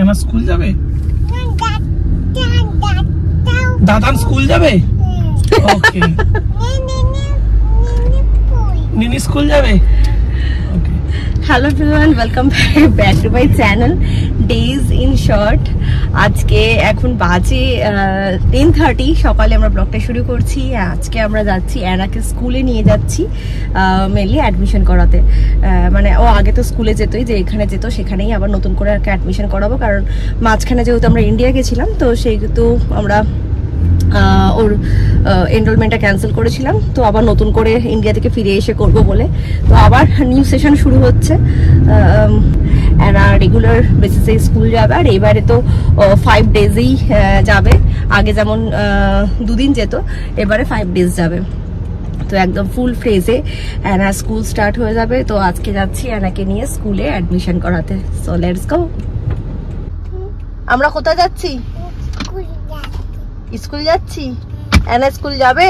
এনা school যাবে? Dadan school যাবে? ওকে। Nini school যাবে? Okay. Hello everyone, welcome back to my channel days in short. আজকে এখন বাজে 10:30 সকালে আমরা ব্লগটা শুরু করছি। আজকে আমরা যাচ্ছি অ্যানাকে স্কুলে নিয়ে যাচ্ছি, মেনলি অ্যাডমিশন করাতে। মানে ও আগে তো স্কুলে যেতই, যে এখানে যেত সেখানেই আবার নতুন করে আর অ্যাডমিশন করাবো, কারণ মাঝখানে যেহেতু আমরা ইন্ডিয়া গেছিলাম তো সেহেতু আমরা ওর এনরোলমেন্টটা ক্যান্সেল করেছিলাম, তো আবার নতুন করে ইন্ডিয়া থেকে ফিরে এসে করব বলে তো আবার নিউ সেশন শুরু হচ্ছে। অ্যানা রেগুলার বেসিসে স্কুল যাবে, আর এবারে তো 5 ডেজেই যাবে। আগে যেমন 2 দিন যেত, এবারে 5 ডেজ যাবে। তো একদম ফুল ফ্রেজে অ্যানা স্কুল স্টার্ট হয়ে যাবে। তো আজকে যাচ্ছি অ্যানাকে নিয়ে স্কুলে অ্যাডমিশন করাতে। So let's go. আমরা কোথায় যাচ্ছি? স্কুল যাচ্ছি। অ্যানা স্কুল যাবে?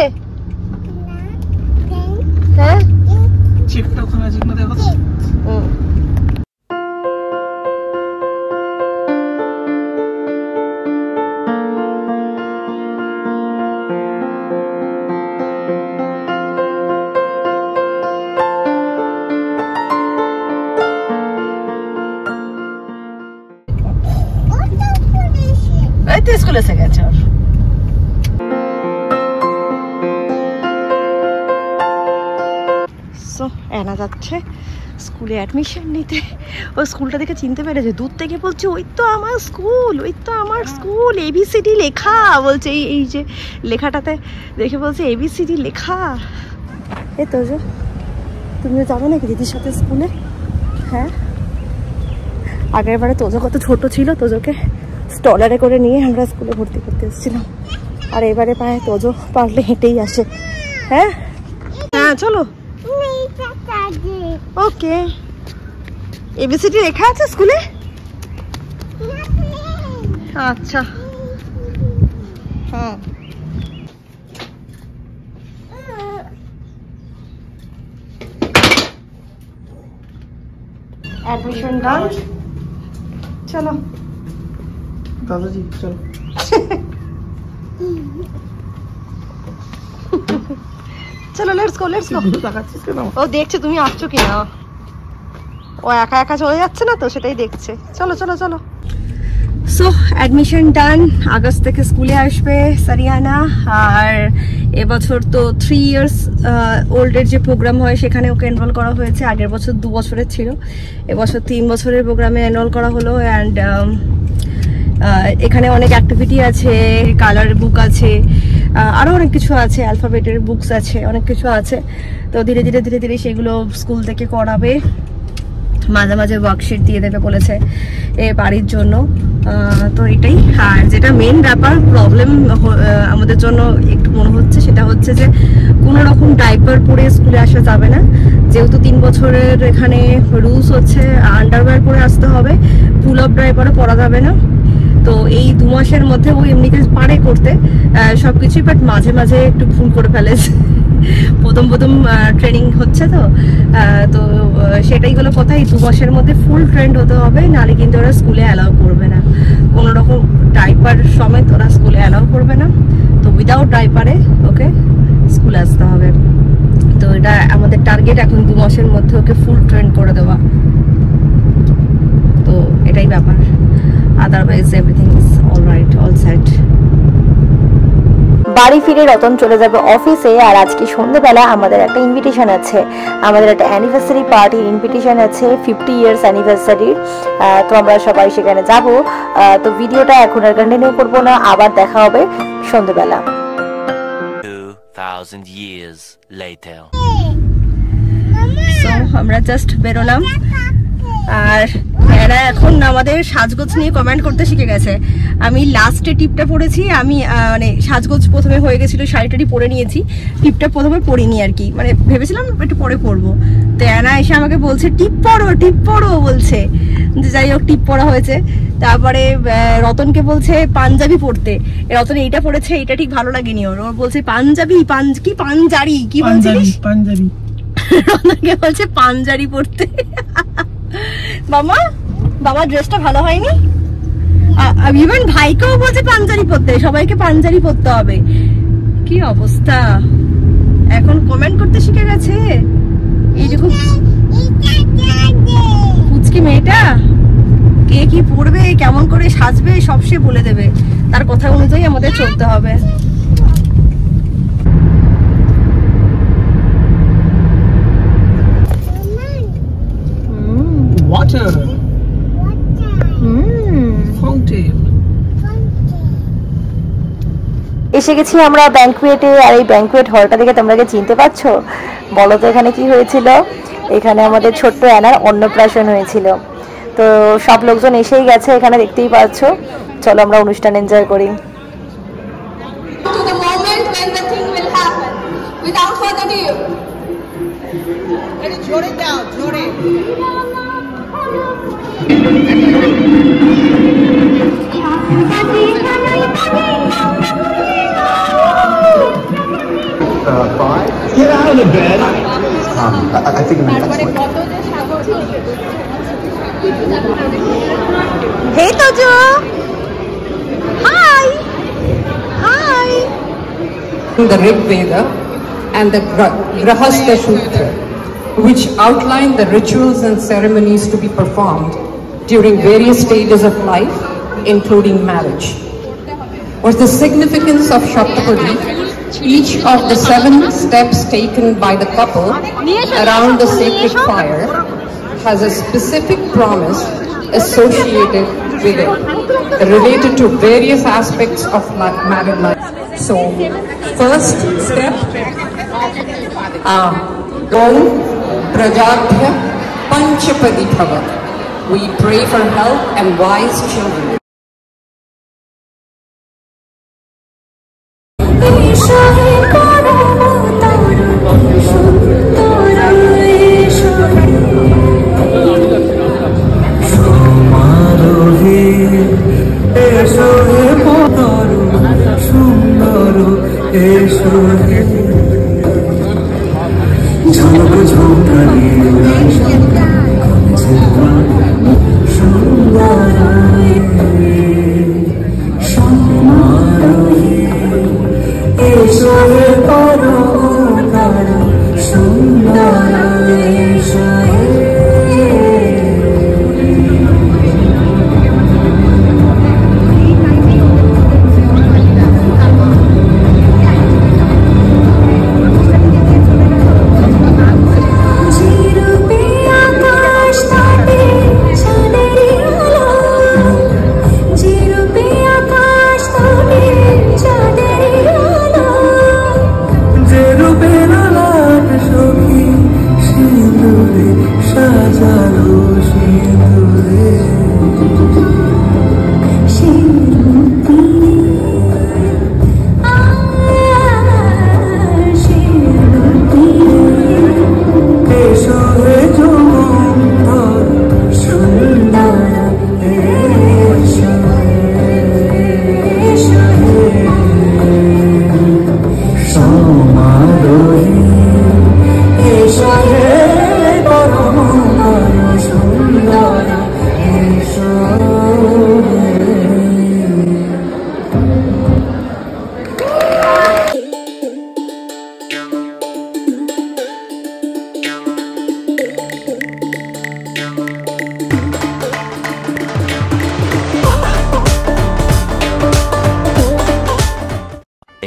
হ্যাঁ, চেকটা ওখানে আছে কিনা দেখো। এই তো স্কুল এসে গেছে। অ্যানা যাচ্ছে স্কুলে অ্যাডমিশন নিতে। ও স্কুলটা দেখে চিনতে পেরেছে, দূর থেকে বলছে ওই তো আমার স্কুল, ওই তো আমার স্কুল, ABCD লেখা বলছে। এই যে লেখাটাতে দেখে বলছে ABCD লেখা। এ তো যে তুমিও যাবে নাকি দিদির সাথে স্কুলে? হ্যাঁ, আগের বারে তোজো কত ছোট ছিল, তোজোকে স্টলারে করে নিয়ে আমরা স্কুলে ভর্তি করতে এসেছিলাম, আর এবারে পায় তোজো পারলে হেঁটেই আসে। হ্যাঁ হ্যাঁ, চলো। ওকে, ABCD লেখা আছে স্কুলে? আচ্ছা, হ্যাঁ। এডমিশন ডান, চলো দাদাজি চলো। চলো লেটস গো, লেটস গো। তাকাচ্ছিস কেন? ও দেখছে তুমি আসছো কিনা, ও একা একা চলে যাচ্ছে না তো, সেটাই দেখছে। চলো চলো চলো। সো অ্যাডমিশন ডান, আগস্ট থেকে স্কুলে আসবে সারিয়ানা। আর এবছর তো 3 ইয়ার্স ওল্ডের যে প্রোগ্রাম হয় সেখানে ওকে এনরোল করা হয়েছে। আগের বছর 2 বছরের ছিল, এবছর 3 বছরের প্রোগ্রামে এনরোল করা হলো। অ্যান্ড এখানে অনেক অ্যাক্টিভিটি আছে, কালার বুক আছে, আরও অনেক কিছু আছে, অ্যালফাবেটের বুকস আছে, অনেক কিছু আছে। তো ধীরে ধীরে ধীরে ধীরে সেগুলো স্কুল থেকে করাবে। মাঝে মাঝে ওয়ার্কশিট দিয়ে দেবে বলেছে এ বাড়ির জন্য। তো এটাই। আর যেটা মেন ব্যাপার প্রবলেম আমাদের জন্য একটু মনে হচ্ছে, সেটা হচ্ছে যে কোনো রকম ডাইপার পরে স্কুলে আসা যাবে না, যেহেতু 3 বছরের এখানে রুলস হচ্ছে আন্ডারওয়্যার পরে আসতে হবে, ফুল অফ ডাইপারও পরা যাবে না। তো এই 2 মাসের মধ্যে ও এমনিতে পারে করতে সবকিছুই, বাট মাঝে মাঝে একটু ভুল করে ফেলেছে। প্রথম ট্রেনিং হচ্ছে তো সেটাই হলো কথা। এই 2 মাসের মধ্যে ফুল ট্রেন্ড হতে হবে, নাহলে কিন্তু ওরা স্কুলে অ্যালাউ করবে না। কোনো রকম ডাইপার সমেত ওরা স্কুলে অ্যালাউ করবে না। তো উইদাউট ডাইপারে ওকে স্কুলে আসতে হবে। তো এটা আমাদের টার্গেট, এখন 2 মাসের মধ্যে ওকে ফুল ট্রেন্ড করে দেওয়া। তো এটাই ব্যাপার, otherwise everything is alright, all set. বাড়ি ফিরে রতন চলে যাবে অফিসে। আর আজকে সন্ধ্যেবেলা আমাদের একটা ইনভিটেশন আছে, আমাদের একটা অ্যানিভার্সারি পার্টির ইনভিটেশন আছে, 50 ইয়ার্স অ্যানিভার্সারি। তো আমরা সবাই সেখানে যাব। তো ভিডিওটা এখন আর কন্টিনিউ করবো না, আবার দেখা হবে সন্ধ্যেবেলা। 2000 years later. So আমরা জাস্ট বেরোলাম, আর এরা এখন আমাদের সাজগোজ নিয়ে কমেন্ট করতে শিখে গেছে। আমি লাস্টে টিপটা পরেছি, আমি মানে সাজগোজ প্রথমে হয়ে গেছিলো, শাড়িটারি পরে নিয়েছি, টিপটা প্রথমে পরিনি আর কি, মানে ভেবেছিলাম একটু পরে পরবো। তো এনা এসে আমাকে বলছে টিপ পরো বলছে। যাই হোক, টিপ পরা হয়েছে। তারপরে রতনকে বলছে পাঞ্জাবি পরতে, রতন এইটা পরেছে, এটা ঠিক ভালো লাগেনি ওর। ওর বলছে পাঞ্জাবি কি পাঞ্জারি কি বলছিস? পাঞ্জাবি। রতনকে বলছে পাঞ্জারি পরতে। বাবা ড্রেসটা ভালো হয়নি? ইভেন ভাইকেও বলছে পাঞ্জাবি পরতে, সবাইকে পাঞ্জাবি পরতে হবে। কি অবস্থা, এখন কমেন্ট করতে শিখে গেছে এইটুকু পুচকি মেয়েটা। কে কি পরবে, কেমন করে সাজবে সব সে বলে দেবে, তার কথা অনুযায়ী আমাদের চলতে হবে। Water. Fountain. এসে গেছি আমরা ব্যাংকুয়েটে। আর এই ব্যাংকুয়েট হলটা দেখে তোমরা কি চিনতে পারছো? বলো তো এখানে কি হয়েছিল? এখানে আমাদের ছোট্ট অ্যানার অন্নপ্রাশন হয়েছিল। তো সব লোকজন এসেই গেছে, এখানে দেখতেই পাচ্ছ। চলো আমরা অনুষ্ঠান এনজয় করি। To the moment when the thing will happen. Without further ado. জোরে দাও, জোরে। Get out of the bed. I think I'm next week. Hey Tojo. Hi. Hi. The Rig Veda and the Grahastha Sutra, which outline the rituals and ceremonies to be performed during various stages of life, including marriage. What's the significance of Shaptapadi? Each of the 7 steps taken by the couple around the sacred fire has a specific promise associated with it, related to various aspects of married life. So, first step, Om Prajabhya Panchapadi Bhava. We pray for health and wise children.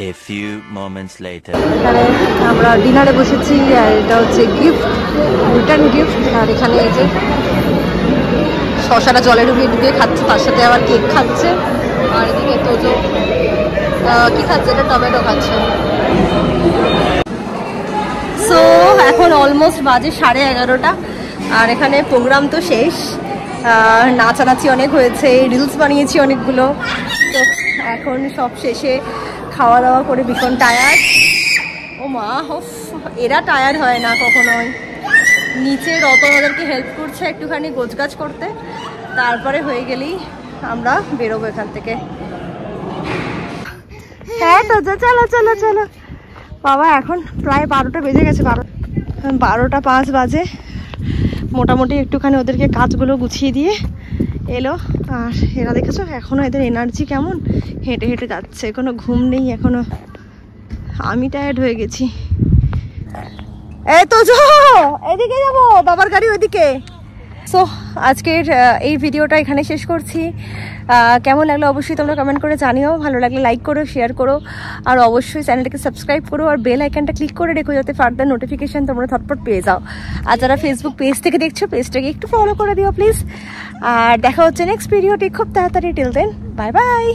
A few moments later. এখানে আমরা ডিনারে বসেছি আর এটা হচ্ছে gift, return gift. আর এখানে এই যে শসাটা জলে ডুবিয়ে খাচ্ছে, তার সাথে আবার কেক খাচ্ছে। আর এদিকে তোজো কি খাচ্ছে, এটা টমেটো খাচ্ছে। সো এখন অলমোস্ট বাজে 11:30 আর এখানে প্রোগ্রাম তো শেষ। নাচানাচি অনেক হয়েছে, রিলস বানিয়েছি অনেকগুলো। তো এখন সব শেষে খাওয়া দাওয়া করে ভীষণ টায়ার্ড। ও মা, এরা টায়ার্ড হয় না কখনোই। নিচে রতন ওদেরকে হেল্প করছে একটুখানি গোছগাছ করতে, তারপরে হয়ে গেলেই আমরা বেরোবো এখান থেকে। হ্যাঁ তো চলো চলো চলো বাবা, এখন প্রায় 12টা বেজে গেছে, 12টা 5 বাজে। মোটামুটি একটুখানি ওদেরকে কাজগুলো গুছিয়ে দিয়ে এলো। আর এরা দেখেছো এখনো এদের এনার্জি কেমন, হেঁটে হেঁটে যাচ্ছে, কোনো ঘুম নেই এখনো। আমি টায়ার্ড হয়ে গেছি। এই তো এদিকে যাবো, বাবার গাড়ি ওইদিকে। সো আজকের এই ভিডিওটা এখানে শেষ করছি। কেমন লাগলো অবশ্যই তোমরা কমেন্ট করে জানিও। ভালো লাগলে লাইক করো, শেয়ার করো, আর অবশ্যই চ্যানেলটাকে সাবস্ক্রাইব করো, আর বেল আইকনটা ক্লিক করে রেখো যাতে ফার্দার নোটিফিকেশান তোমরা ঝটপট পেয়ে যাও। আর যারা ফেসবুক পেজ থেকে দেখছো, পেজটাকে একটু ফলো করে দিও প্লিজ। আর দেখা হচ্ছে নেক্সট ভিডিওটি খুব তাড়াতাড়ি। Till then, bye by.